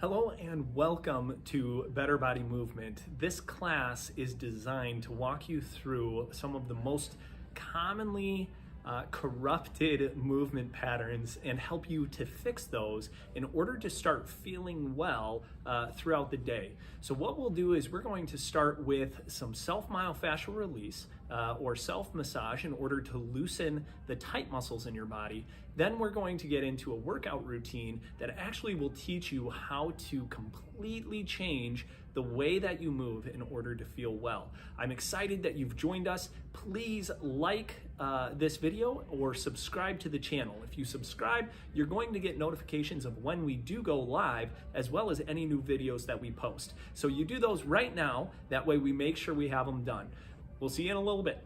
Hello and welcome to Better Body Movement. This class is designed to walk you through some of the most commonly corrupted movement patterns and help you to fix those in order to start feeling well throughout the day. So what we'll do is we're going to start with some self-myofascial release or self-massage in order to loosen the tight muscles in your body. Then we're going to get into a workout routine that actually will teach you how to completely change the way that you move in order to feel well. I'm excited that you've joined us. Please like this video or subscribe to the channel. If you subscribe, you're going to get notifications of when we do go live, as well as any new videos that we post. So you do those right now, that way we make sure we have them done. We'll see you in a little bit.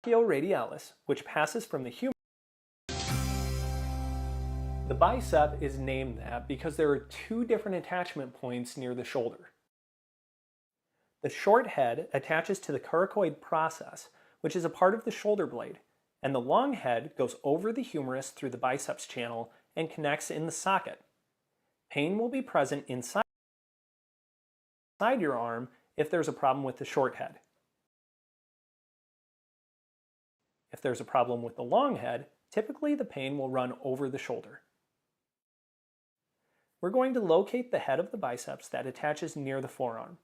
Brachioradialis, which passes from the humerus. The bicep is named that because there are two different attachment points near the shoulder. The short head attaches to the coracoid process, which is a part of the shoulder blade, and the long head goes over the humerus through the biceps channel and connects in the socket. Pain will be present inside your arm if there's a problem with the short head. If there's a problem with the long head, typically the pain will run over the shoulder. We're going to locate the head of the biceps that attaches near the forearm.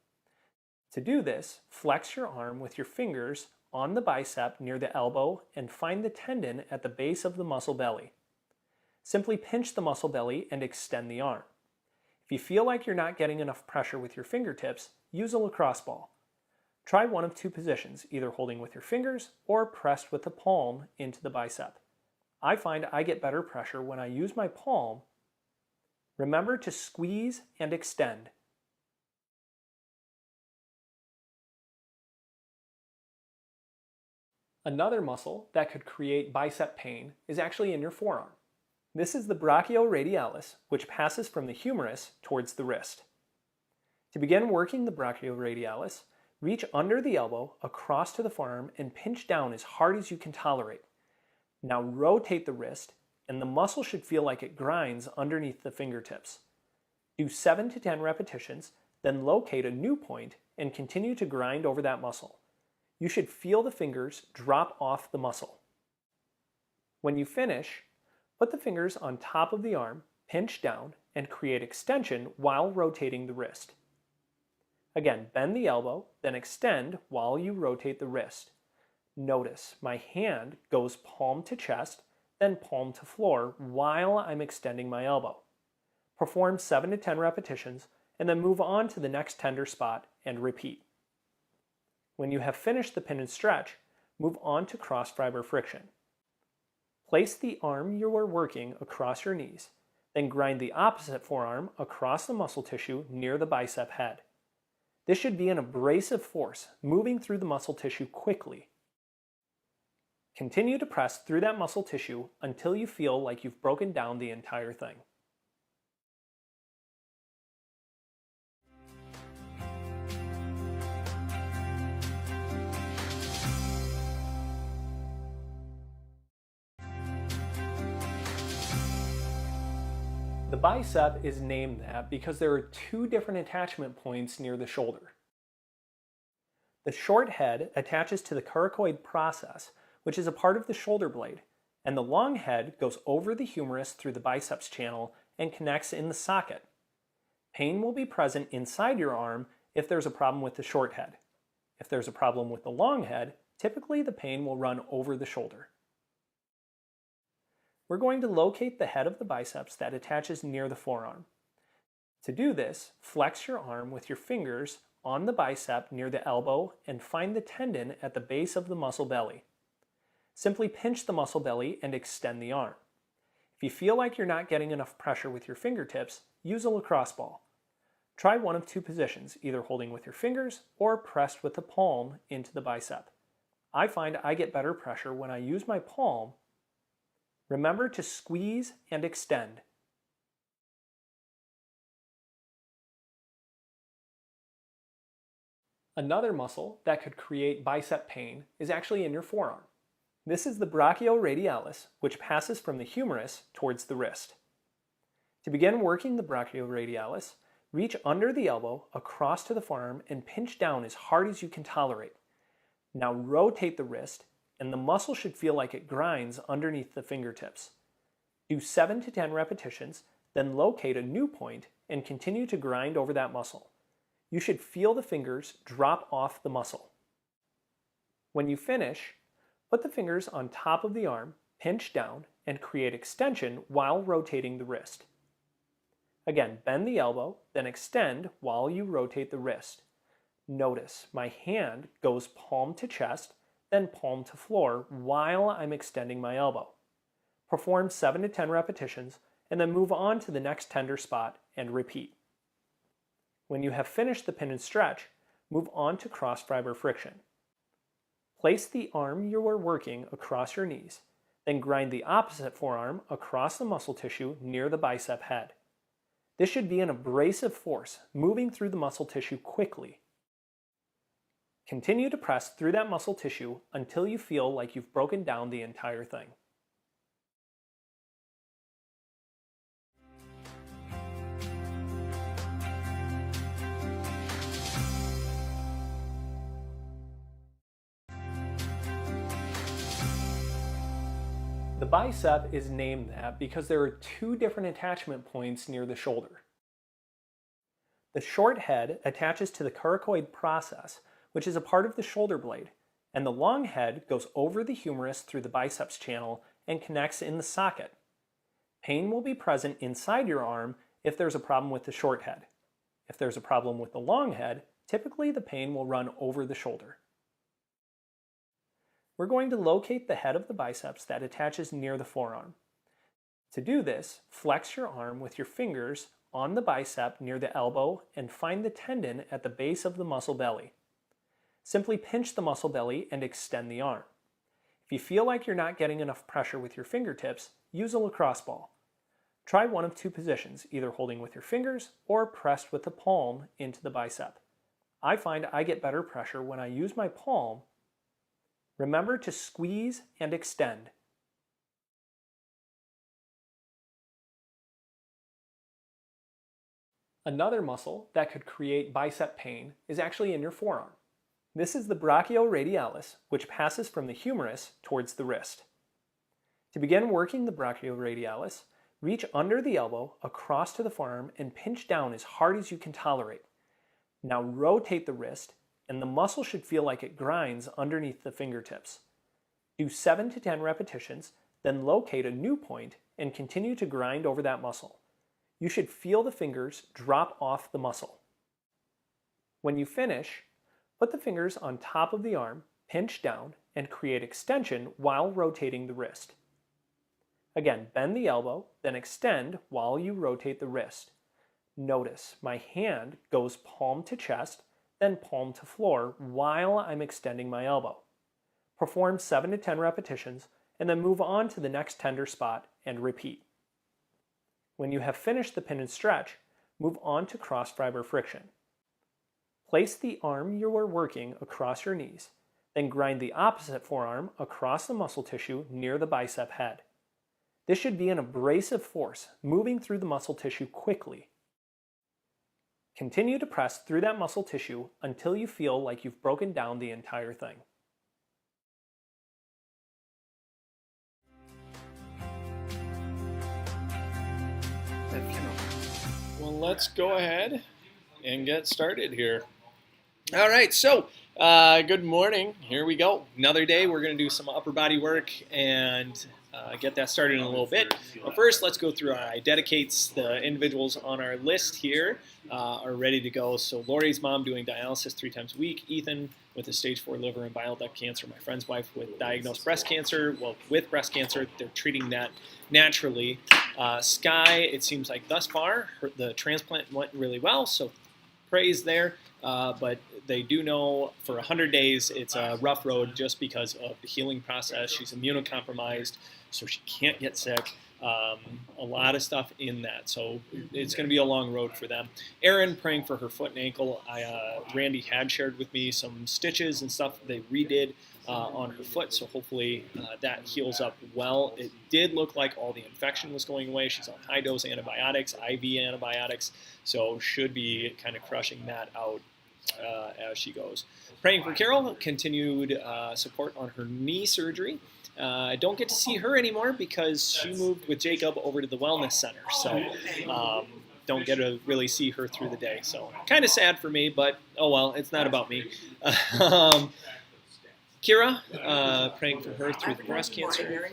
To do this, flex your arm with your fingers on the bicep near the elbow and find the tendon at the base of the muscle belly. Simply pinch the muscle belly and extend the arm. If you feel like you're not getting enough pressure with your fingertips, use a lacrosse ball. Try one of two positions, either holding with your fingers or pressed with the palm into the bicep. I find I get better pressure when I use my palm. Remember to squeeze and extend. Another muscle that could create bicep pain is actually in your forearm. This is the brachioradialis, which passes from the humerus towards the wrist. To begin working the brachioradialis, reach under the elbow across to the forearm and pinch down as hard as you can tolerate. Now rotate the wrist, and the muscle should feel like it grinds underneath the fingertips. Do 7 to 10 repetitions, then locate a new point and continue to grind over that muscle. You should feel the fingers drop off the muscle. When you finish, put the fingers on top of the arm, pinch down, and create extension while rotating the wrist. Again, bend the elbow, then extend while you rotate the wrist. Notice my hand goes palm to chest, then palm to floor while I'm extending my elbow. Perform 7 to 10 repetitions, and then move on to the next tender spot and repeat. When you have finished the pin and stretch, move on to cross fiber friction. Place the arm you are working across your knees, then grind the opposite forearm across the muscle tissue near the bicep head. This should be an abrasive force moving through the muscle tissue quickly. Continue to press through that muscle tissue until you feel like you've broken down the entire thing. The bicep is named that because there are two different attachment points near the shoulder. The short head attaches to the coracoid process, which is a part of the shoulder blade, and the long head goes over the humerus through the biceps channel and connects in the socket. Pain will be present inside your arm if there's a problem with the short head. If there's a problem with the long head, typically the pain will run over the shoulder. We're going to locate the head of the biceps that attaches near the forearm. To do this, flex your arm with your fingers on the bicep near the elbow and find the tendon at the base of the muscle belly. Simply pinch the muscle belly and extend the arm. If you feel like you're not getting enough pressure with your fingertips, use a lacrosse ball. Try one of two positions, either holding with your fingers or pressed with the palm into the bicep. I find I get better pressure when I use my palm. Remember to squeeze and extend. Another muscle that could create bicep pain is actually in your forearm. This is the brachioradialis, which passes from the humerus towards the wrist. To begin working the brachioradialis, reach under the elbow across to the forearm and pinch down as hard as you can tolerate. Now rotate the wrist, and the muscle should feel like it grinds underneath the fingertips. Do 7 to 10 repetitions, then locate a new point and continue to grind over that muscle. You should feel the fingers drop off the muscle. When you finish, put the fingers on top of the arm, pinch down, and create extension while rotating the wrist. Again, bend the elbow, then extend while you rotate the wrist. Notice my hand goes palm to chest, then palm to floor while I'm extending my elbow. Perform 7 to 10 repetitions, and then move on to the next tender spot and repeat. When you have finished the pin and stretch, move on to cross fiber friction. Place the arm you are working across your knees, then grind the opposite forearm across the muscle tissue near the bicep head. This should be an abrasive force moving through the muscle tissue quickly. Continue to press through that muscle tissue until you feel like you've broken down the entire thing. The bicep is named that because there are two different attachment points near the shoulder. The short head attaches to the coracoid process, which is a part of the shoulder blade, and the long head goes over the humerus through the biceps channel and connects in the socket. Pain will be present inside your arm if there's a problem with the short head. If there's a problem with the long head, typically the pain will run over the shoulder. We're going to locate the head of the biceps that attaches near the forearm. To do this, flex your arm with your fingers on the bicep near the elbow and find the tendon at the base of the muscle belly. Simply pinch the muscle belly and extend the arm. If you feel like you're not getting enough pressure with your fingertips, use a lacrosse ball. Try one of two positions, either holding with your fingers or pressed with the palm into the bicep. I find I get better pressure when I use my palm. Remember to squeeze and extend. Another muscle that could create bicep pain is actually in your forearm. This is the brachioradialis, which passes from the humerus towards the wrist. To begin working the brachioradialis, reach under the elbow across to the forearm and pinch down as hard as you can tolerate. Now rotate the wrist, and the muscle should feel like it grinds underneath the fingertips. Do 7 to 10 repetitions, then locate a new point and continue to grind over that muscle. You should feel the fingers drop off the muscle. When you finish, put the fingers on top of the arm, pinch down, and create extension while rotating the wrist. Again, bend the elbow, then extend while you rotate the wrist. Notice my hand goes palm to chest, then palm to floor while I'm extending my elbow. Perform 7 to 10 repetitions, and then move on to the next tender spot and repeat. When you have finished the pin and stretch, move on to cross fiber friction. Place the arm you are working across your knees, then grind the opposite forearm across the muscle tissue near the bicep head. This should be an abrasive force moving through the muscle tissue quickly. Continue to press through that muscle tissue until you feel like you've broken down the entire thing. Well, let's go ahead and get started here. All right, so good morning. Here we go. Another day. We're going to do some upper body work and get that started in a little bit. But first, let's go through our iDedicates. The individuals on our list here are ready to go. So Lori's mom doing dialysis 3 times a week. Ethan with a stage 4 liver and bile duct cancer. My friend's wife with diagnosed breast cancer. Well, with breast cancer, they're treating that naturally. Sky, it seems like thus far, the transplant went really well. So praise there. But they do know for 100 days it's a rough road just because of the healing process. She's immunocompromised, so she can't get sick. A lot of stuff in that, so it's going to be a long road for them. Erin praying for her foot and ankle. Randy had shared with me some stitches and stuff they redid on her foot, so hopefully that heals up well. It did look like all the infection was going away. She's on high-dose antibiotics, IV antibiotics, so should be kind of crushing that out as she goes. Praying for Carol, continued support on her knee surgery. I don't get to see her anymore because she moved with Jacob over to the wellness center, so don't get to really see her through the day. So kind of sad for me, but oh well, it's not about me. Kira, praying for her through the breast cancer.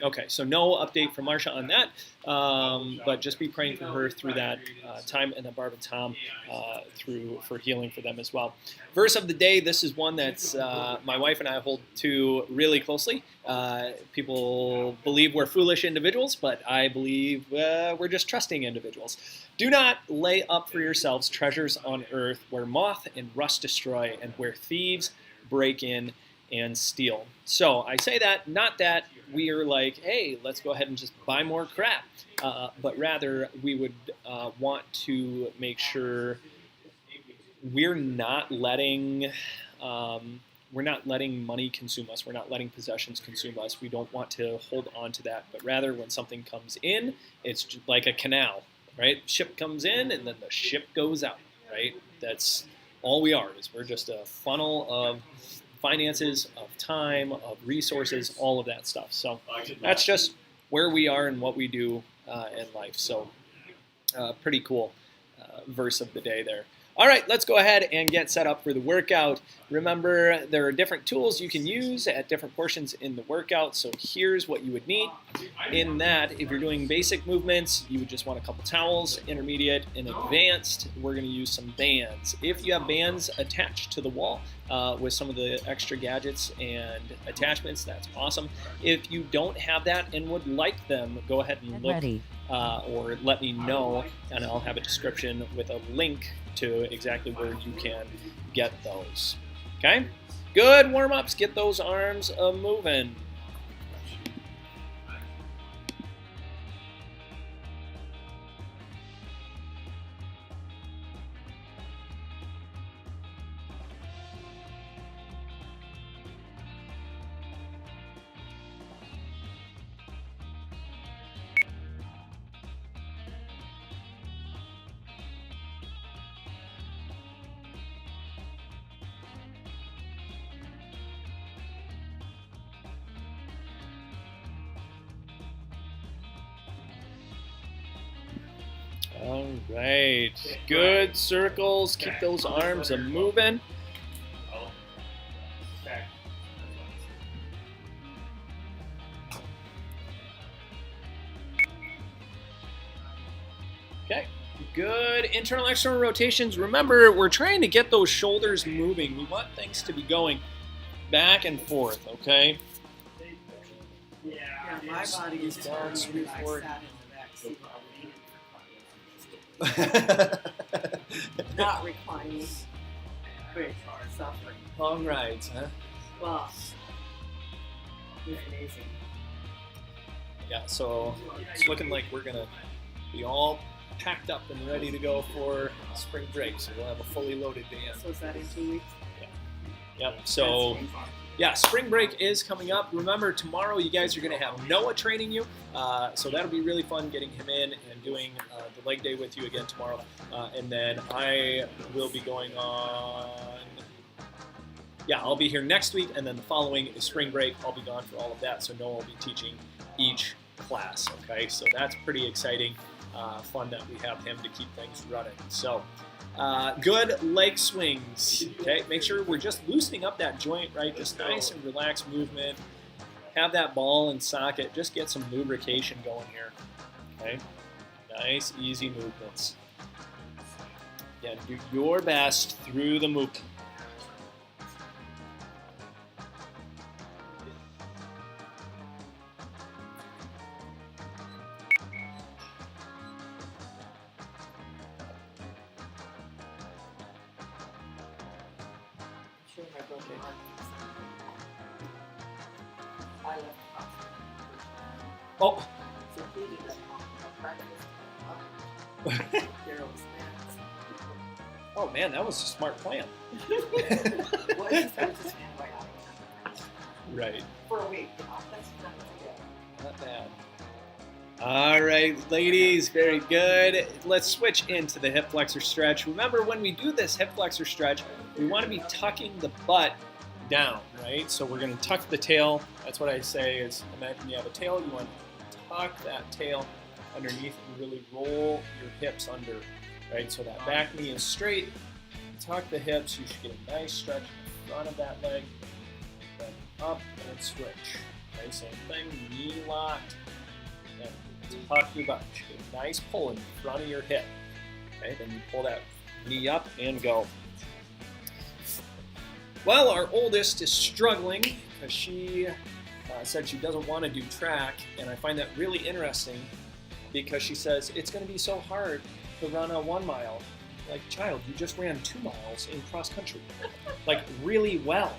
Okay, so no update from Marsha on that, but just be praying for her through that time, and then Barb and Tom for healing for them as well. Verse of the day, this is one that's my wife and I hold to really closely. People believe we're foolish individuals, but I believe we're just trusting individuals. Do not lay up for yourselves treasures on earth where moth and rust destroy and where thieves break in and steal. So I say that, not that we are like, hey, let's go ahead and just buy more crap, but rather we would want to make sure we're not letting money consume us. We're not letting possessions consume us. We don't want to hold on to that, but rather when something comes in, it's just like a canal, right? Ship comes in and then the ship goes out, right? That's all we are, is we're just a funnel of finances, of time, of resources, all of that stuff. So that's just where we are and what we do in life. So pretty cool verse of the day there. All right, let's go ahead and get set up for the workout. Remember, there are different tools you can use at different portions in the workout, so here's what you would need. In that, if you're doing basic movements, you would just want a couple towels. Intermediate and advanced, we're going to use some bands. If you have bands attached to the wall with some of the extra gadgets and attachments, that's awesome. If you don't have that and would like them, go ahead and look or let me know, and I'll have a description with a link to exactly where you can get those. Okay? Good warm-ups. Get those arms moving. All right, good circles. Keep those arms moving. Okay, good internal, external rotations. Remember, we're trying to get those shoulders moving. We want things to be going back and forth, okay? Yeah, my body is down, sweet forward. Not reclining. Suffering. Long rides, huh? Well, it's amazing. Yeah, so it's looking like we're going to be all packed up and ready to go for spring break. So we'll have a fully loaded band. So is that in 2 weeks? Yeah. Yep, so yeah, spring break is coming up. Remember, tomorrow you guys are going to have Noah training you. So that'll be really fun getting him in and doing the leg day with you again tomorrow. And then I will be going on, I'll be here next week. And then the following is spring break. I'll be gone for all of that. So Noah will be teaching each class. Okay, so that's pretty exciting. Fun that we have him to keep things running. So good leg swings. Okay, make sure we're just loosening up that joint, right? Just nice and relaxed movement. Have that ball and socket. Just get some lubrication going here. Okay, nice, easy movements. Again, do your best through the movement. Sure, I broke my arm. I left the hospital. Oh. Oh man, that was a smart plan. Right. For a week. That's Not bad. All right, ladies, very good. Let's switch into the hip flexor stretch. Remember, when we do this hip flexor stretch, we want to be tucking the butt down, right? So we're going to tuck the tail. That's what I say is, imagine you have a tail. You want to tuck that tail underneath and really roll your hips under, right? So that back knee is straight. Tuck the hips. You should get a nice stretch in the front of that leg. Then up and switch. Okay, same thing, knee locked. And tuck your butt. You should get a nice pull in front of your hip. Okay, then you pull that knee up and go. Well, our oldest is struggling because she said she doesn't want to do track, and I find that really interesting because she says it's going to be so hard to run a 1 mile. Like, child, you just ran 2 miles in cross country, like really well.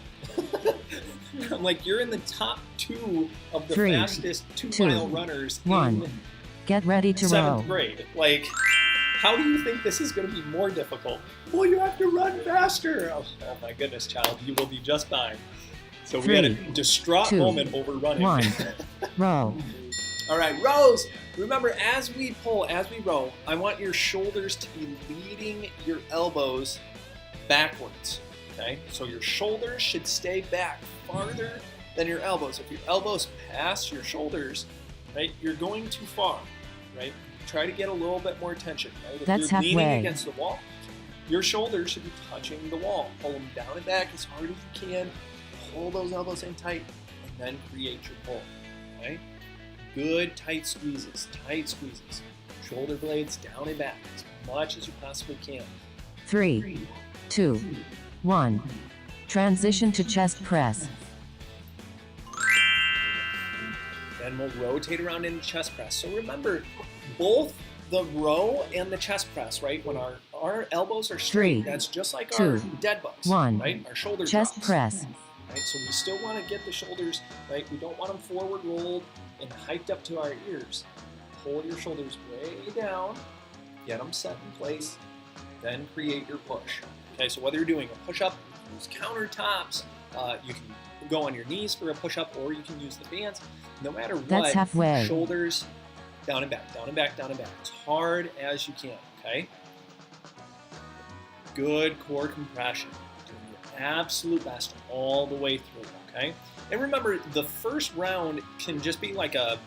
I'm like, you're in the top 2 of the 3, fastest 2 mile runners 1. in Get ready to 7th row. grade. Like, how do you think this is going to be more difficult? Well, you have to run faster. Oh my goodness, child, you will be just fine. So we had a 3, distraught 2, moment over running. 1. Row. All right, rows. Remember, as we pull, as we row, I want your shoulders to be leading your elbows backwards, okay? So your shoulders should stay back farther than your elbows. If your elbows pass your shoulders, right, you're going too far, right? Try to get a little bit more tension, right? If That's you're leaning halfway. against the wall, your shoulders should be touching the wall. Pull them down and back as hard as you can. Pull those elbows in tight, and then create your pull, okay? Good tight squeezes, shoulder blades down and back as much as you possibly can. 3, 2, 1. Transition to chest press. Then we'll rotate around into chest press. So remember, both the row and the chest press, right? When our elbows are straight, 3, that's just like 2, our dead bugs, 1. right? Our shoulder Chest drops, press. right? So we still want to get the shoulders, right? We don't want them forward rolled and hiked up to our ears. Pull your shoulders way down, get them set in place, then create your push. Okay, so whether you're doing a push-up, use countertops, you can go on your knees for a push-up, or you can use the bands. No matter what, That's halfway. shoulders down and back, down and back, down and back, as hard as you can, okay? Good core compression. Doing your absolute best all the way through, okay? And remember, the first round can just be like a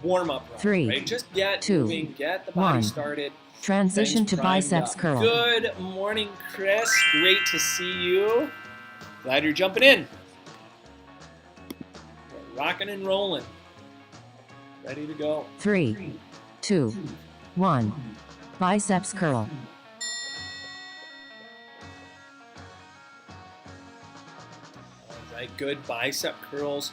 warm-up round, 3, right? Just get 2, moving, get the body 1. started. Transition Things to primed biceps up. curl. Good morning, Chris. Great to see you. Glad you're jumping in. We're rocking and rolling. Ready to go. 3, 2, 1. Biceps curl. All right, good bicep curls.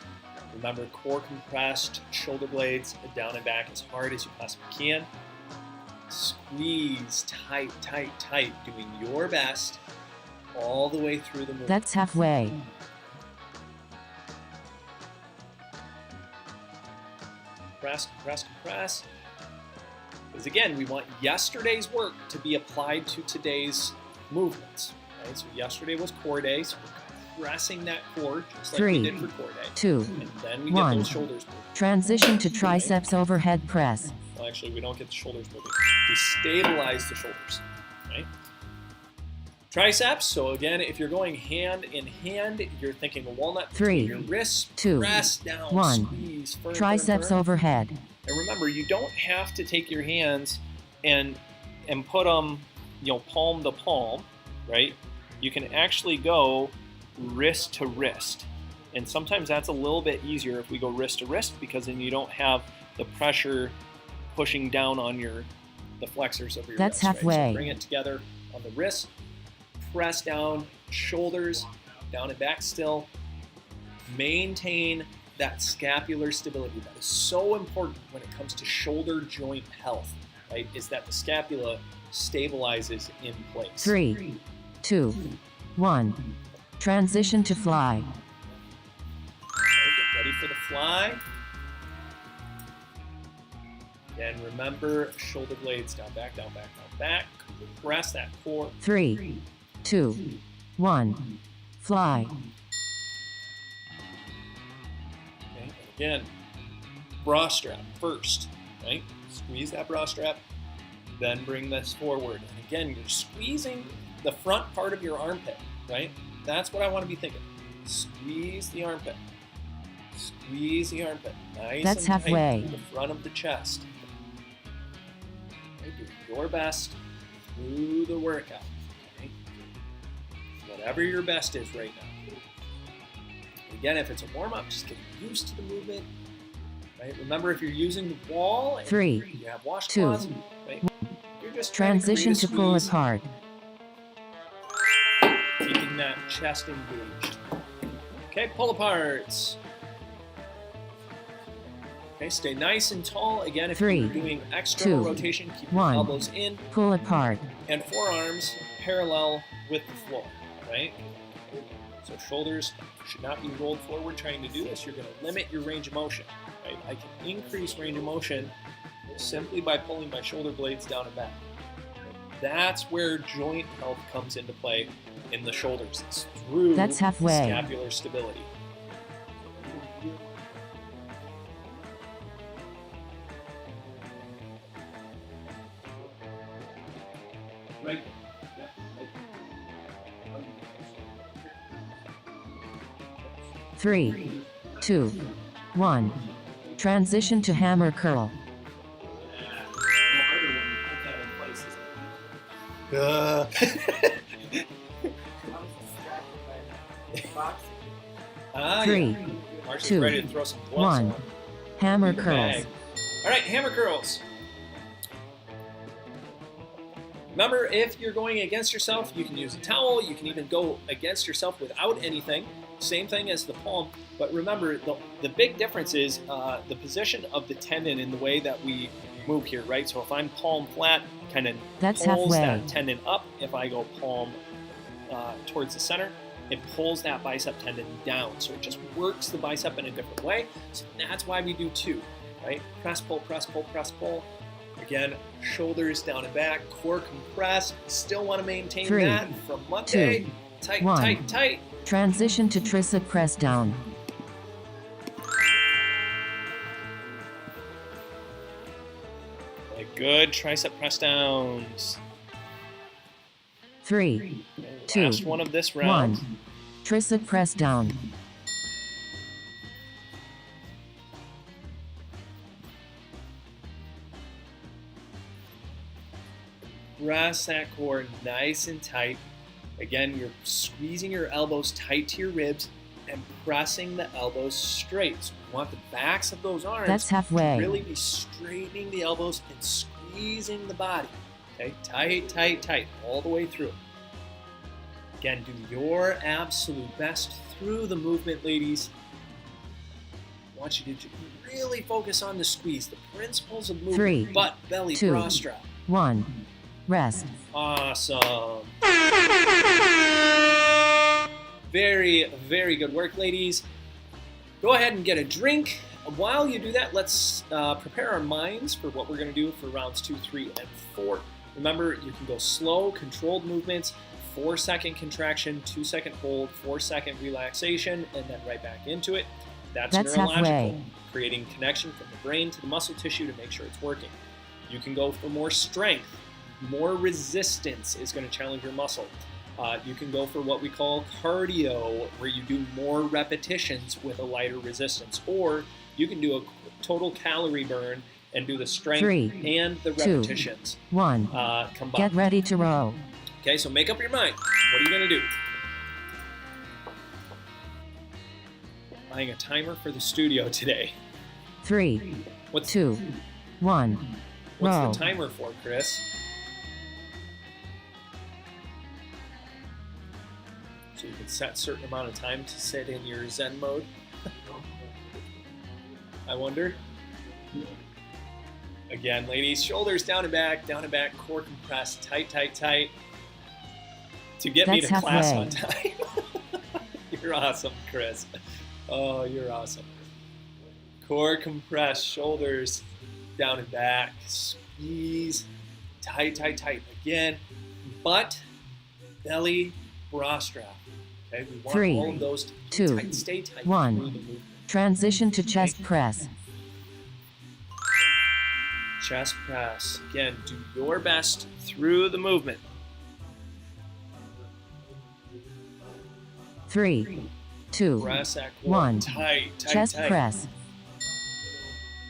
Remember, core compressed, shoulder blades down and back as hard as you possibly can. Squeeze tight, tight, tight, doing your best all the way through the movement. That's halfway. Compress, compress, compress. Because again, we want yesterday's work to be applied to today's movements. Right? So yesterday was core day, so we're compressing that core just like we 3, did for core day. 2, And then we 1. get those shoulders moving. Transition to triceps overhead press. Well, actually, we don't get the shoulders moving. We stabilize the shoulders. Right? Triceps. So again, if you're going hand in hand, you're thinking a walnut 3, between your wrists, 2, press down, 1. squeeze, firm, Triceps firm, firm. overhead. And remember, you don't have to take your hands and put them, palm to palm, right? You can actually go wrist to wrist. And sometimes that's a little bit easier if we go wrist to wrist, because then you don't have the pressure pushing down on the flexors of your That's wrist. Right? halfway. So bring it together on the wrist, press down, shoulders down and back still. Maintain that scapular stability. That is so important when it comes to shoulder joint health, right? Is that the scapula stabilizes in place. 3, 2, 1. Transition to fly. Okay, get ready for the fly. Again, remember, shoulder blades down, back, down, back, down, back. Press that core. 3, 2, 1. Fly. Okay, and again, bra strap first, right? Squeeze that bra strap, then bring this forward. And again, you're squeezing the front part of your armpit, right? That's what I want to be thinking. Squeeze the armpit. Squeeze the armpit. Nice That's and halfway. tight through the front of the chest. Okay, do your best through the workout. Okay? Whatever your best is right now. Again, if it's a warm-up, just get used to the movement. Right? Remember, if you're using the wall and 3, you have washcloths, 2, right? You're just trying Transition to to create a pull squeeze, apart. keeping that chest engaged. Okay, pull aparts. Okay, stay nice and tall. Again, if 3, you're doing external 2, rotation, keep 1. your elbows in Pull apart. and forearms parallel with the floor, right? So shoulders should not be rolled forward trying to do this. You're going to limit your range of motion, right? I can increase range of motion simply by pulling my shoulder blades down and back. That's where joint health comes into play in the shoulders. It's through That's halfway. scapular stability. Right. 3, 2, 1. Transition to hammer curl. Ah, 3, yeah. Marsh is 2, ready to throw some gloves 1. on. Hammer Bag. curls. All right, hammer curls. Remember, if you're going against yourself, you can use a towel. You can even go against yourself without anything. Same thing as the palm. But remember, the big difference is the position of the tendon in the way that we move here, right? So if I'm palm flat, kind of That's pulls halfway. that tendon up. If I go palm towards the center, it pulls that bicep tendon down. So it just works the bicep in a different way. So that's why we do two, right? Press, pull, press, pull, press, pull. Again, shoulders down and back, core compressed. Still want to maintain 3, that from Monday. 2, Tight, 1. tight, tight. Transition to tricep press down. Like good tricep press downs. 3, 2, Last one of this round. 1. Tricep press down. Press that core nice and tight. Again, you're squeezing your elbows tight to your ribs and pressing the elbows straight. So you want the backs of those arms That's halfway. to really be straightening the elbows and squeezing the body. Okay, tight, tight, tight, all the way through. Again, do your absolute best through the movement, ladies. I want you to really focus on the squeeze, the principles of movement, 3, butt, belly, 2, bra strap. 1. Rest. Awesome. Very, very good work, ladies. Go ahead and get a drink. While you do that, let's prepare our minds for what we're going to do for rounds 2, 3, and 4. Remember, you can go slow, controlled movements, 4-second contraction, 2-second hold, 4-second relaxation, and then right back into it. That's neurological, halfway. creating connection from the brain to the muscle tissue to make sure it's working. You can go for more strength. More resistance is going to challenge your muscle. You can go for what we call cardio, where you do more repetitions with a lighter resistance. Or you can do a total calorie burn and do the strength 3, and the 2, repetitions 1. combined. Get ready to row. Okay, so make up your mind. What are you going to do? Buying a timer for the studio today. 3, What's 2, 1. What's Row. the timer for, Chris? So you can set a certain amount of time to sit in your Zen mode. I wonder. Again, ladies, shoulders down and back, core compressed, tight, tight, tight. To get me to That's class halfway. on time. You're awesome, Chris. Oh, you're awesome. Core compressed, shoulders down and back. Squeeze. Tight, tight, tight. Again, butt, belly, bra strap. Okay, we want 3, all of those to be 2, tight. Stay tight 1. through the movement. Transition to chest press. Chest press. Again, do your best through the movement. 3, 2, Press that core 1. tight, tight, Chest tight. press.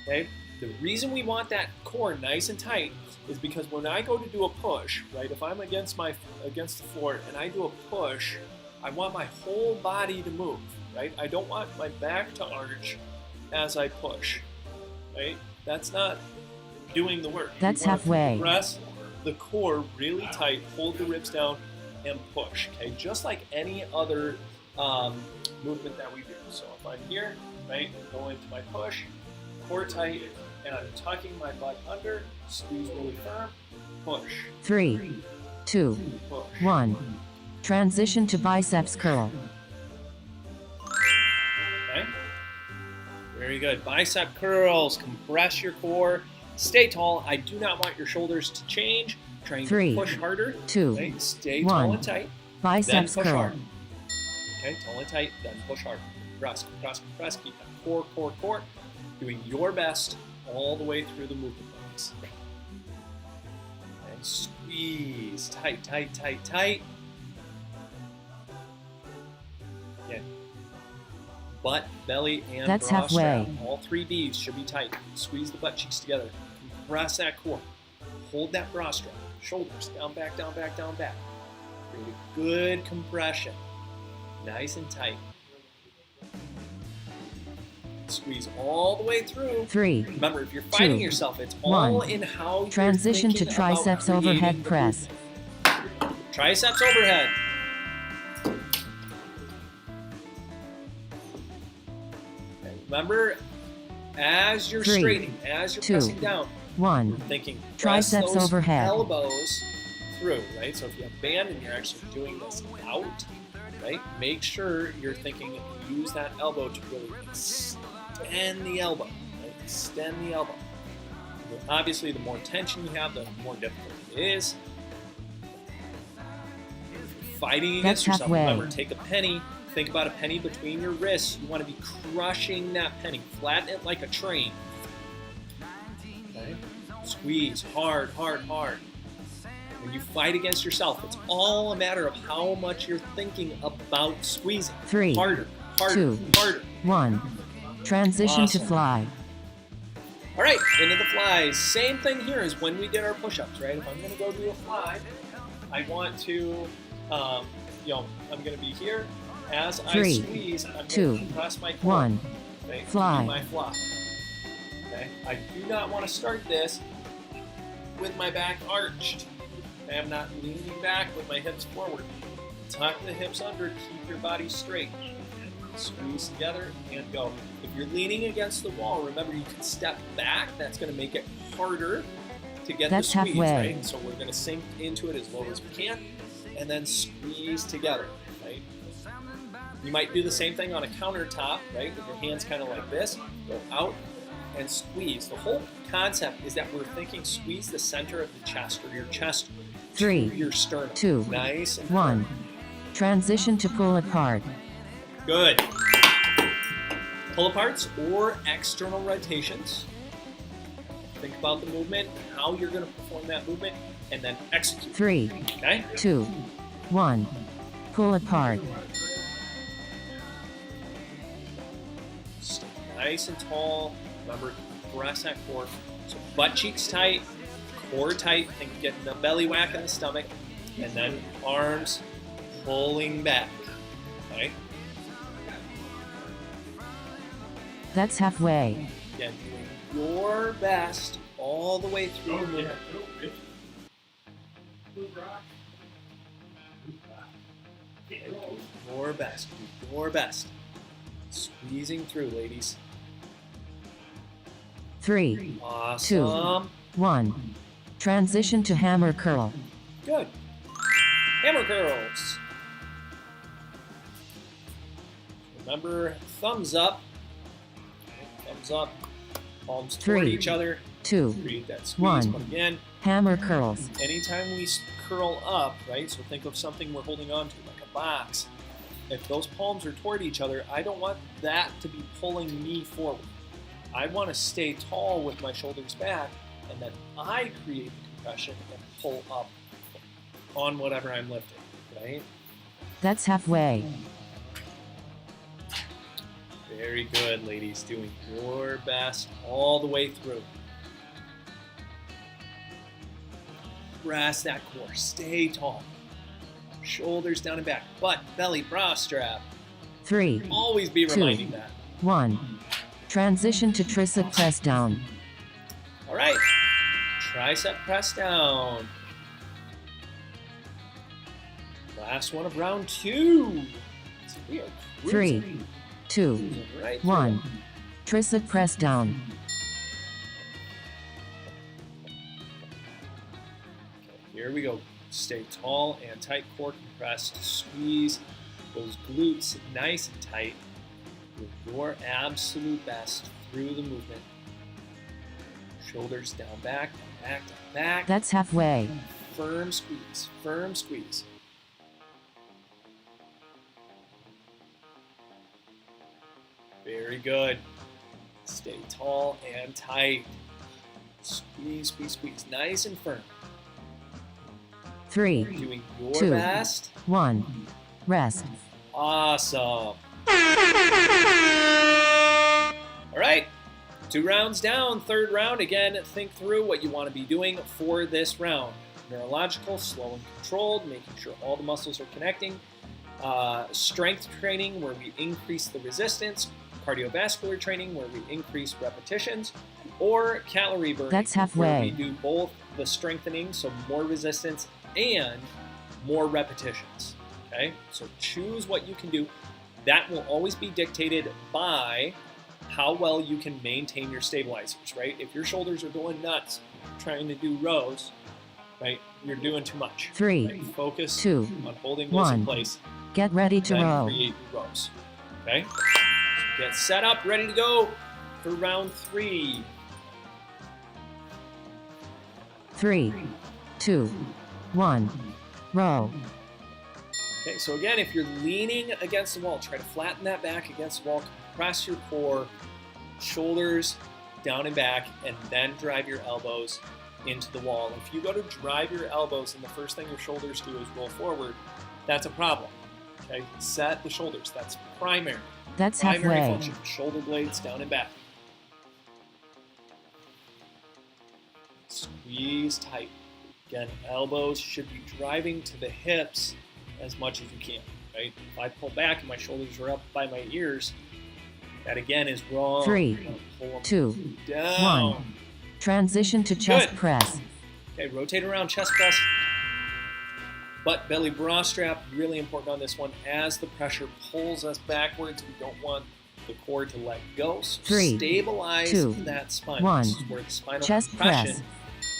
Okay. The reason we want that core nice and tight is because when I go to do a push, right? If I'm against the floor and I do a push, I want my whole body to move, right? I don't want my back to arch as I push, right? That's not doing the work. That's You want to halfway. Press the core really tight, hold the ribs down, and push. Okay, just like any other movement that we do. So if I'm here, right, go into my push, core tight, and I'm tucking my butt under, squeeze really firm, push, 3, 2, push. 1. Transition to biceps curl. Okay. Very good. Bicep curls. Compress your core. Stay tall. I do not want your shoulders to change. Trying 3, to push harder. 2, Okay. Stay 1. tall and tight. Biceps then push curl. hard. Okay. Tall and tight. Then push hard. Press, press, press. Keep that core, core, core. Doing your best all the way through the movement. Lines. And squeeze. Tight, tight, tight, tight. Again. Butt, belly, and That's bra halfway. strap. All 3 B's should be tight. Squeeze the butt cheeks together. Compress that core. Hold that bra strap. Shoulders down, back, down, back, down, back. Create a good compression. Nice and tight. Squeeze all the way through. 3, Remember, if you're fighting 2, yourself, it's 1. all in how you're Transition to thinking about triceps creating overhead the press. movement. Triceps overhead. Okay, remember, as you're 3, straightening, as you're 2, pressing down, 1. you're thinking press Triceps those overhead. elbows through, right? So if you have band and you're actually doing this out, right? Make sure you're thinking use that elbow to really extend the elbow, right? Extend the elbow. Obviously, the more tension you have, the more difficult it is. If you're fighting against That's yourself, halfway. remember, take a penny. Think about a penny between your wrists. You want to be crushing that penny. Flatten it like a train. Okay? Squeeze hard, hard, hard. When you fight against yourself, it's all a matter of how much you're thinking about squeezing. 3, Harder, harder, 2, harder. 1. Transition to Awesome. fly. All right, into the flies. Same thing here as when we did our push-ups, right? If I'm going to go do a fly, I want to, I'm going to be here. As I 3, squeeze, I'm going 2, to compress my core. 1. Okay? Fly. Do my fly. Okay? I do not want to start this with my back arched. I am not leaning back with my hips forward. Tuck the hips under, keep your body straight. Squeeze together and go. If you're leaning against the wall, remember you can step back. That's going to make it harder to get That's the squeeze, halfway. right? So we're going to sink into it as low as we can and then squeeze together, right? You might do the same thing on a countertop, right? With your hands kind of like this. Go out and squeeze. The whole concept is that we're thinking squeeze the center of the chest or your chest 3, to your sternum. 2, Nice and 1. firm. Transition to pull apart. Good. Pull aparts or external rotations. Think about the movement, how you're going to perform that movement, and then execute. 3, Okay? 2, 1. Pull apart. Stay nice and tall. Remember, press that core. So butt cheeks tight, core tight. Think of getting the belly whack in the stomach, and then arms pulling back. Okay? That's halfway. Again, doing your best all the way through the movement. Your best. Do your best. Squeezing through, ladies. 3, Awesome. 1. Transition to hammer curl. Good. Hammer curls. Remember, thumbs up. Thumbs up. Palms toward 3, each other. 2, Create that squeeze. 1. But again, Hammer curls. anytime we curl up, right? So think of something we're holding on to, like a box. If those palms are toward each other, I don't want that to be pulling me forward. I want to stay tall with my shoulders back, and then I create the compression and pull up on whatever I'm lifting, right? That's halfway. Very good, ladies. Doing your best all the way through. Press that core. Stay tall. Shoulders down and back. Butt, belly, bra strap. 3, Always be reminding that. 1. Transition to tricep press down. All right. Tricep press down. Last one of round 2. So we are 3, cruising. 2, Cruising right through 1. it. Tricep press down. Here we go. Stay tall and tight, core compressed. Squeeze those glutes nice and tight with your absolute best through the movement. Shoulders down, back, down, back, down, back. That's halfway. Firm squeeze, firm squeeze. Very good. Stay tall and tight. Squeeze, squeeze, squeeze. Nice and firm. 3, Doing your 2, best. 1. Rest. Awesome. All right. 2 rounds down. Third round. Again, think through what you want to be doing for this round. Neurological, slow and controlled, making sure all the muscles are connecting. Strength training, where we increase the resistance. Cardiovascular training, where we increase repetitions. Or calorie burning, That's where halfway. we do both the strengthening, so more resistance, and more repetitions. Okay, so choose what you can do. That will always be dictated by how well you can maintain your stabilizers, right? If your shoulders are going nuts trying to do rows, right, you're doing too much. 3, Right? Focus 2, on holding those 1. in place, Get ready to then row. create your rows. Okay, get set up, ready to go for round 3. 3, 2, 1. Row. Okay, so again, if you're leaning against the wall, try to flatten that back against the wall, compress your core, shoulders down and back, and then drive your elbows into the wall. If you go to drive your elbows and the first thing your shoulders do is roll forward, that's a problem. Okay, set the shoulders. That's primary. That's Primary halfway. function. Shoulder blades down and back. Squeeze tight. Again, elbows should be driving to the hips as much as you can, right? If I pull back and my shoulders are up by my ears, that again is wrong. 3, I'm gonna pull them 2, down. 1. Transition to chest Good. press. Okay, rotate around, chest press. Butt, belly, bra strap, really important on this one. As the pressure pulls us backwards, we don't want the core to let go. So 3, stabilize 2, that spine. 1. This is where the spinal Chest compression press.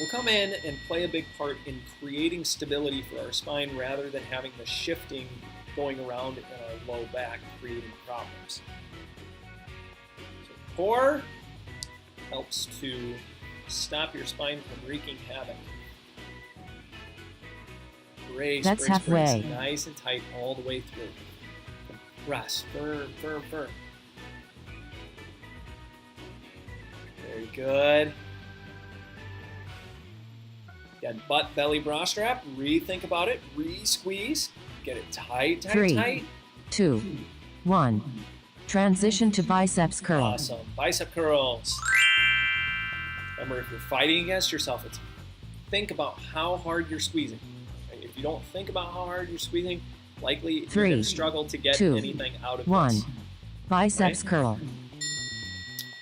will come in and play a big part in creating stability for our spine rather than having the shifting going around in our low back creating problems. So core helps to stop your spine from wreaking havoc. Brace, That's brace, brace. halfway. Nice and tight all the way through. Press, firm, firm, firm. Very good. Again, butt, belly, bra strap. Rethink about it. Re-squeeze. Get it tight, tight, 3, tight. 2, 1. Transition to biceps curl. Awesome. Bicep curls. Remember, if you're fighting against yourself, think about how hard you're squeezing. Right? If you don't think about how hard you're squeezing, likely you're 3, going to struggle to get 2, anything out of 1. this. Biceps Right? curl.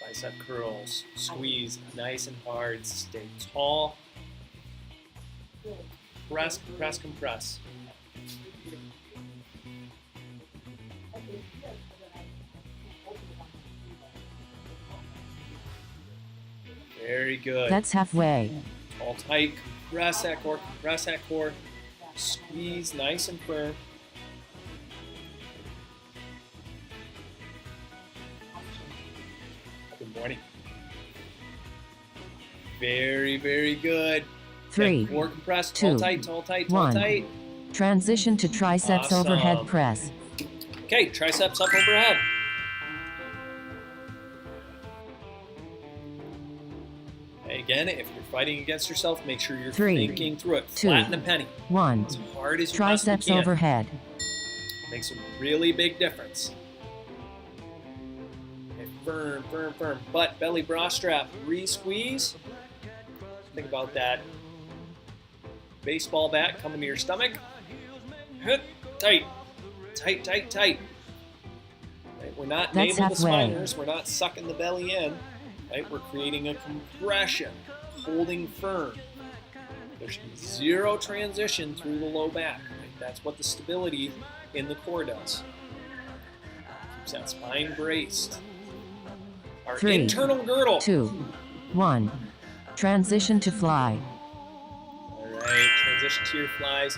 Bicep curls. Squeeze nice and hard. Stay tall. Press, compress, compress. Very good. That's halfway. All tight. Compress that core. Compress that core. Squeeze nice and firm. Good morning. Very, very good. 3, Core compressed, 2, tall tight, tall tight, tall 1. tight. Transition to triceps Awesome. overhead press. Okay, triceps up overhead. Again, if you're fighting against yourself, make sure you're 3, thinking through it. 2, Flatten a penny 1. as hard as you Triceps possibly can. overhead. Makes a really big difference. Okay, firm, firm, firm. Butt, belly, bra strap, re-squeeze. Think about that baseball bat coming to your stomach. Tight, tight, tight, tight. Right, we're not That's navel to halfway. spiners. We're not sucking the belly in. Right, we're creating a compression, holding firm. There's zero transition through the low back. Right? That's what the stability in the core does. Keeps that spine braced. Our 3, internal girdle. 2, 1. Transition to fly. All right, transition to your flies.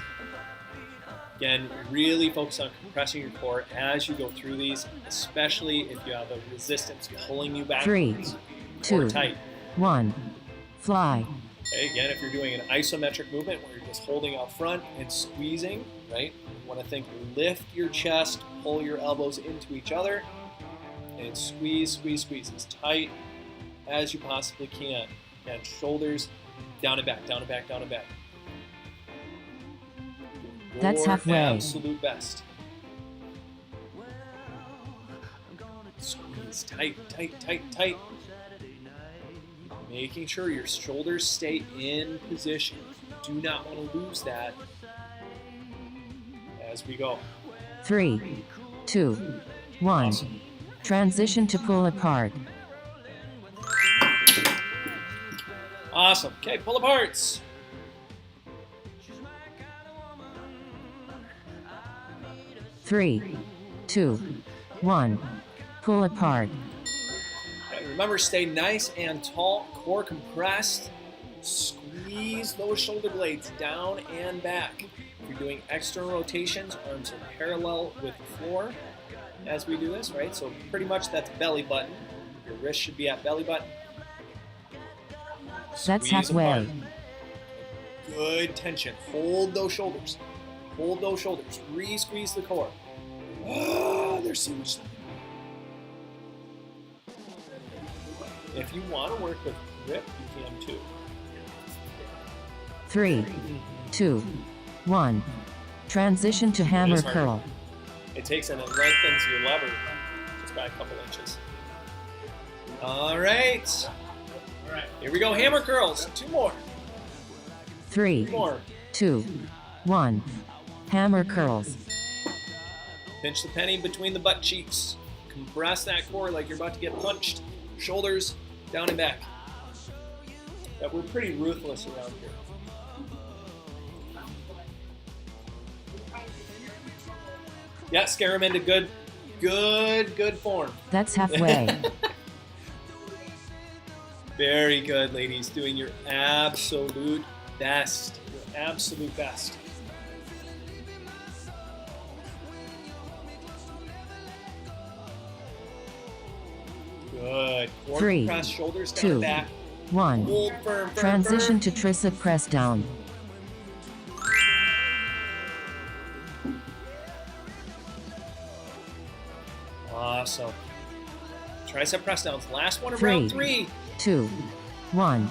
Again, really focus on compressing your core as you go through these, especially if you have a resistance pulling you 3, backwards. 2, Core tight. 1. Fly. Okay, again, if you're doing an isometric movement where you're just holding out front and squeezing, right? You want to think lift your chest, pull your elbows into each other, and squeeze, squeeze, squeeze as tight as you possibly can. Again, shoulders down and back, down and back, down and back. That's Your halfway. absolute best. Squeeze tight, tight, tight, tight. Making sure your shoulders stay in position. Do not want to lose that as we go. 3, 2, 1. Awesome. Transition to pull apart. Awesome. Okay, pull aparts. Three, 2, 1. Pull apart. Okay, remember, stay nice and tall, core compressed. Squeeze those shoulder blades down and back. If you're doing external rotations, arms are parallel with the floor as we do this, right? So pretty much that's belly button. Your wrist should be at belly button. That's Squeeze halfway. apart. Good tension. Hold those shoulders. Hold those shoulders. Re-squeeze the core. Ah, there's so much. If you want to work with grip, you can too. 3, 2, 1. Transition to hammer It is hard. curl. It takes and it lengthens your lever just by a couple inches. All right. Here we go. Hammer curls. Two more. 3, Two more. 2, 1. Hammer curls. Pinch the penny between the butt cheeks. Compress that core like you're about to get punched. Shoulders down and back. Yeah, we're pretty ruthless around here. Yeah, scare them into good form. That's halfway. Very good, ladies. Doing your absolute best. Your absolute best. Good. Core 3, compress, shoulders down 2, and back. 1. Hold firm, firm, Transition firm. to tricep press down. Awesome. Tricep press downs. Last one of 3, round 3. 2, 1.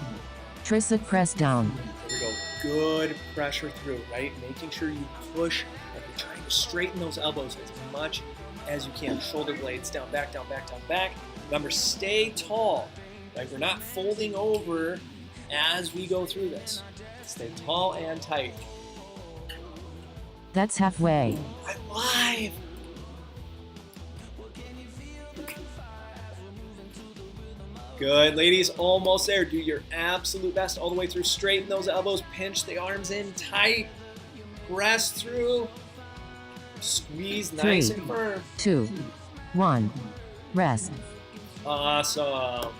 Tricep press down. There we go. Good pressure through, right? Making sure you push like you're trying to straighten those elbows as much as you can. Shoulder blades down, back, down, back, down, back. Remember, stay tall. Right? We're not folding over as we go through this. Stay tall and tight. That's halfway. I'm live. Good, ladies, almost there. Do your absolute best all the way through. Straighten those elbows, pinch the arms in tight. Press through. Squeeze nice 3, and firm. 2, 1. Rest. Awesome.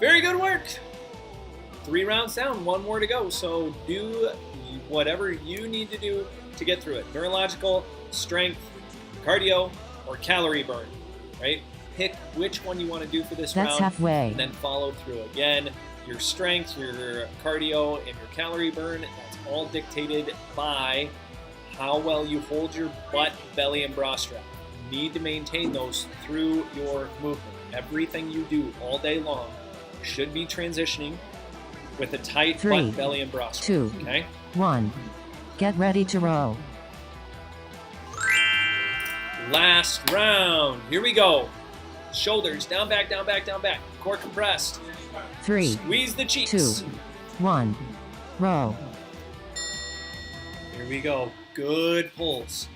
Very good work. 3 rounds down, 1 more to go. So do whatever you need to do to get through it. Neurological, strength, cardio, or calorie burn, right? Pick which one you want to do for this That's round. halfway. And then follow through. Again, your strength, your cardio, and your calorie burn, that's all dictated by how well you hold your butt, belly, and bra strap. You need to maintain those through your movement. Everything you do all day long should be transitioning with a tight 3, butt, belly, and bra strap. 2, Okay? 1. Get ready to row. Last round. Here we go. Shoulders down, back, down, back, down, back. Core compressed. 3, Squeeze the cheeks. 2, 1. Row. Here we go. Good pulls.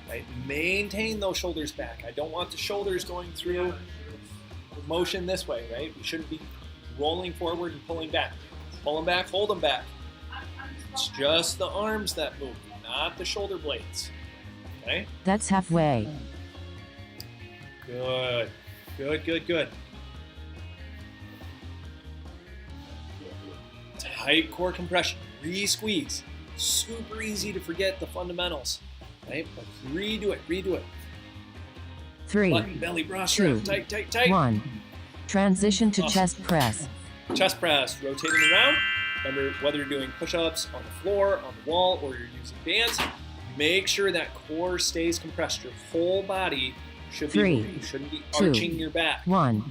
Right? Maintain those shoulders back. I don't want the shoulders going through motion this way, right? We shouldn't be rolling forward and pulling back. Pull them back, hold them back. It's just the arms that move, not the shoulder blades. Okay? That's halfway. Good. Good, good, good. Tight core compression. Re-squeeze. Super easy to forget the fundamentals. Right? But redo it, redo it. 3, Button, belly, bra strap. 2, Tight, tight, tight. 1. Transition to Awesome. chest press. Chest press, rotating around. Remember, whether you're doing push-ups on the floor, on the wall, or you're using bands, make sure that core stays compressed. Your whole body should be 3, moving. You shouldn't be 2, arching your back. 1.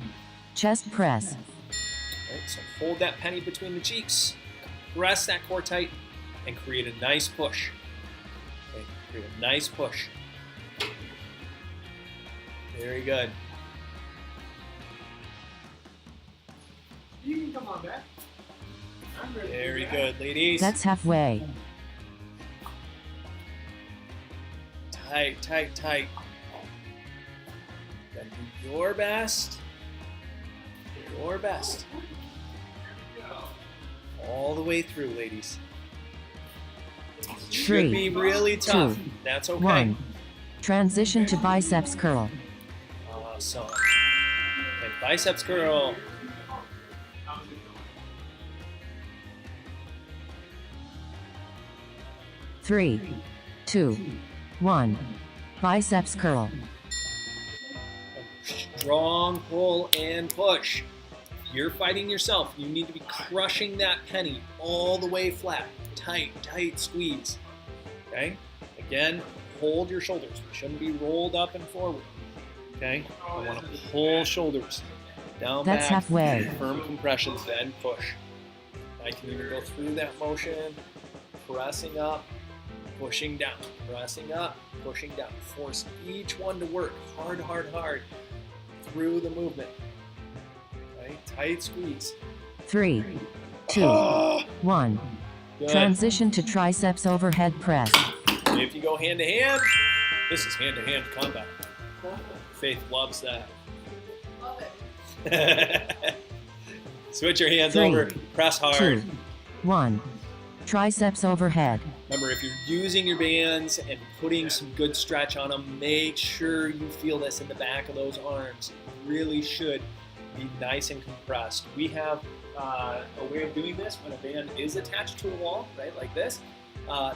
Chest press. Right? So hold that penny between the cheeks, press that core tight, and create a nice push. Okay? Create a nice push. Very good. You can come on back. I'm ready. Very good, ladies. That's halfway. Tight, tight, tight. Then do your best. Your best. All the way through, ladies. Should 3, be really tough. 2, That's okay. 1. Transition to biceps curl. Awesome. And biceps curl. 3, 2, 1. Biceps curl. Strong pull and push. You're fighting yourself. You need to be crushing that penny all the way flat. Tight, tight squeeze. Okay? Again, hold your shoulders. We shouldn't be rolled up and forward. Okay? I want to pull shoulders down, That's back, halfway. firm compressions, then push. I can even go through that motion, pressing up, pushing down, pressing up, pushing down. Force each one to work hard, hard, hard through the movement. Okay? Tight squeeze. 3, 2, Oh, 1. good. Transition to triceps overhead press. If you go hand to hand, this is hand to hand combat. Faith loves that. Love it. Switch your hands 3, over, press hard. 2, 1. Triceps overhead. Remember, if you're using your bands and putting some good stretch on them, make sure you feel this in the back of those arms. You really should be nice and compressed. We have a way of doing this when a band is attached to a wall, right, like this.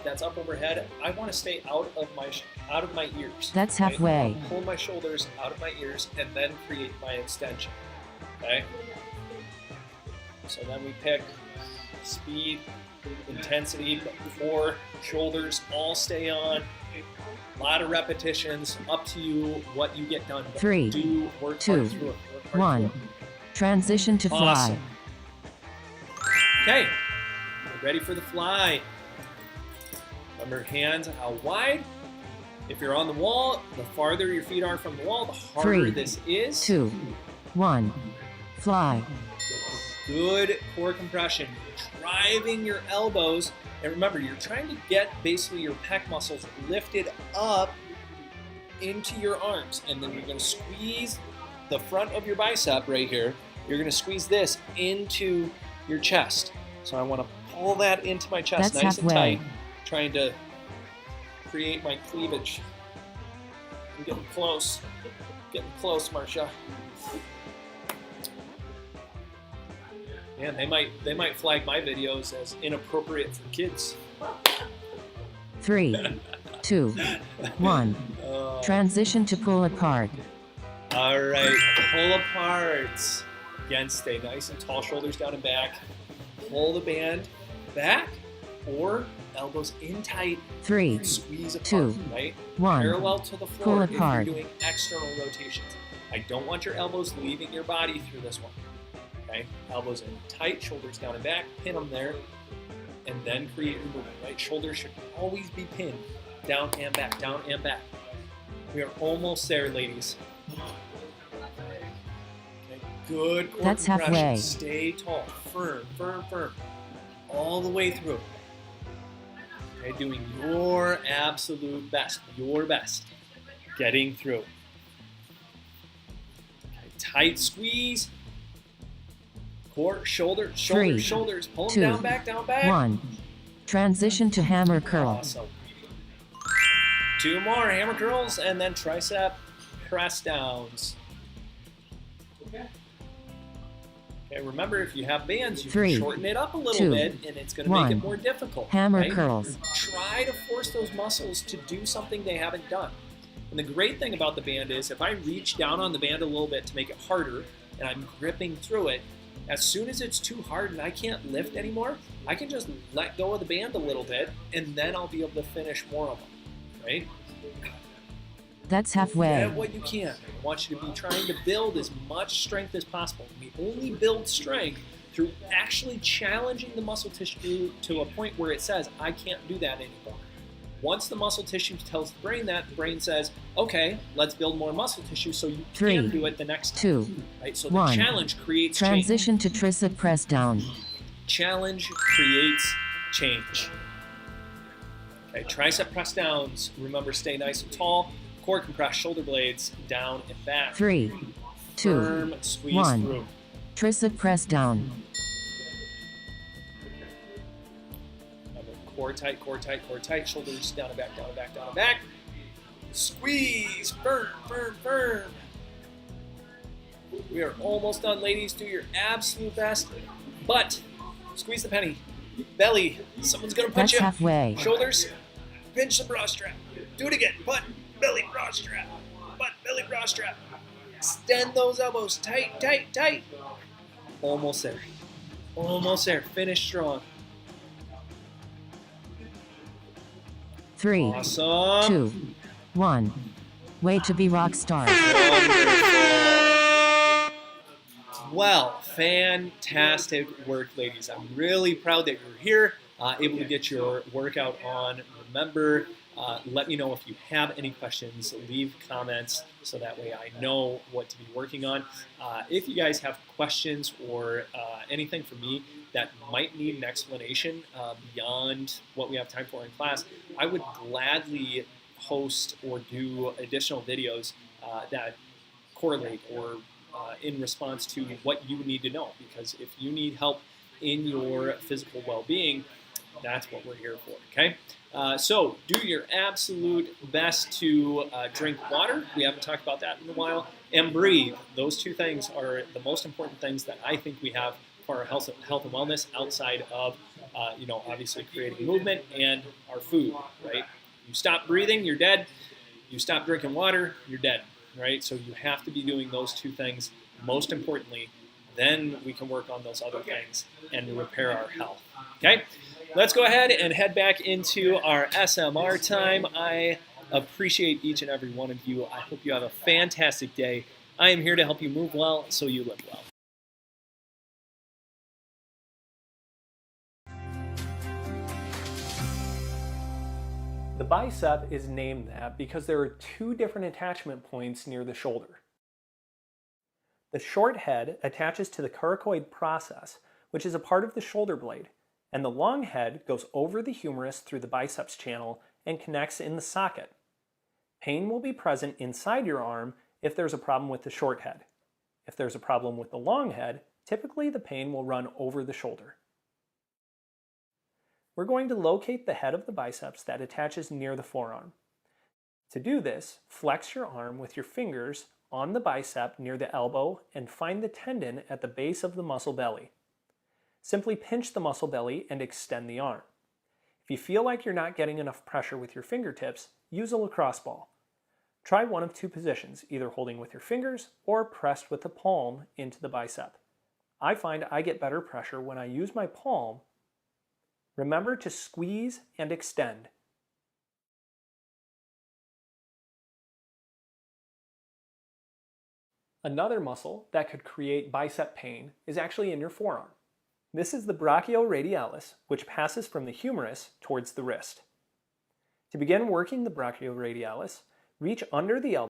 That's up overhead. I want to stay out of my ears. That's right? halfway. I want to pull my shoulders out of my ears and then create my extension. Okay. So then we pick speed, intensity, but core, shoulders all stay on. A lot of repetitions. Up to you what you get done. But 3, do work 2, hard through it. Work hard 1. through it. Transition to fly. Awesome. Okay, we're ready for the fly. Remember, hands out wide. If you're on the wall, the farther your feet are from the wall, the harder 3, this is. 2, 1. Fly. Good core compression. Driving your elbows. And remember, you're trying to get basically your pec muscles lifted up into your arms. And then you're going to squeeze the front of your bicep right here. You're going to squeeze this into your chest. So I want to pull that into my chest That's nice halfway. and tight. Trying to create my cleavage. I'm getting close. Getting close, Marcia. Man, they might flag my videos as inappropriate for kids. 3, 2, 1. Transition to pull apart. All right, pull apart. Again, stay nice and tall, shoulders down and back. Pull the band back or elbows in tight. 3, Squeeze apart, 2, right? 1. Parallel to the floor Pull if you're apart. doing external rotations. I don't want your elbows leaving your body through this one. Okay, elbows in tight, shoulders down and back, pin them there, and then create your movement, right? Shoulders should always be pinned, down and back, down and back. We are almost there, ladies. Okay, good core That's compression. halfway. Stay tall, firm, firm, firm, all the way through. Okay, doing your absolute best, your best, getting through. Okay, tight squeeze. Core, shoulders, shoulders, 3, shoulders. Pull them 2, down, back, down, back. 1. Transition to hammer curl. Awesome. 2 more hammer curls and then tricep press downs. Okay, remember if you have bands, you 3, can shorten it up a little 2, bit and it's going to make 1. it more difficult. Hammer right? curls. Try to force those muscles to do something they haven't done. And the great thing about the band is if I reach down on the band a little bit to make it harder and I'm gripping through it, as soon as it's too hard and I can't lift anymore, I can just let go of the band a little bit and then I'll be able to finish more of them, right? That's halfway. Get what you can. I want you to be trying to build as much strength as possible. We only build strength through actually challenging the muscle tissue to a point where it says, I can't do that anymore. Once the muscle tissue tells the brain that, the brain says, okay, let's build more muscle tissue so you 3, can do it the next time. 2, Right? So 1. the challenge creates change. Transition to tricep press down. Challenge creates change. Okay, tricep press downs. Remember, stay nice and tall. Core compress, shoulder blades down and back. 3, 2, Firm squeeze 1. through. Tricep press down. Remember, core tight, core tight, core tight. Shoulders down and back, down and back, down and back. Squeeze, firm, firm, firm. We are almost done, ladies. Do your absolute best. Butt, squeeze the penny. Belly, someone's gonna punch That's you. halfway. Shoulders, pinch the bra strap. Do it again. Butt, belly, bra strap. Butt, belly, bra strap. Extend those elbows. Tight, tight, tight. Almost there. Almost there. Finish strong. 3, Awesome. 2, 1. Way to be rock star. Well, fantastic work, ladies. I'm really proud that you're here, able to get your workout on. Remember, let me know if you have any questions. Leave comments so that way I know what to be working on. If you guys have questions or anything for me that might need an explanation beyond what we have time for in class, I would gladly host or do additional videos that correlate or in response to what you need to know. Because if you need help in your physical well-being, that's what we're here for, okay? So do your absolute best to drink water. We haven't talked about that in a while. And breathe. Those two things are the most important things that I think we have for our health and wellness outside of, obviously creating movement and our food, right? You stop breathing, you're dead. You stop drinking water, you're dead, right? So you have to be doing those two things most importantly. Then we can work on those other things and repair our health, okay? Let's go ahead and head back into our SMR time. I appreciate each and every one of you. I hope you have a fantastic day. I am here to help you move well so you live well. The bicep is named that because there are 2 different attachment points near the shoulder. The short head attaches to the coracoid process, which is a part of the shoulder blade, and the long head goes over the humerus through the biceps channel and connects in the socket. Pain will be present inside your arm if there's a problem with the short head. If there's a problem with the long head, typically the pain will run over the shoulder. We're going to locate the head of the biceps that attaches near the forearm. To do this, flex your arm with your fingers on the bicep near the elbow and find the tendon at the base of the muscle belly. Simply pinch the muscle belly and extend the arm. If you feel like you're not getting enough pressure with your fingertips, use a lacrosse ball. Try one of two positions, either holding with your fingers or pressed with the palm into the bicep. I find I get better pressure when I use my palm. Remember to squeeze and extend. Another muscle that could create bicep pain is actually in your forearm. This is the brachioradialis, which passes from the humerus towards the wrist. To begin working the brachioradialis, reach under the elbow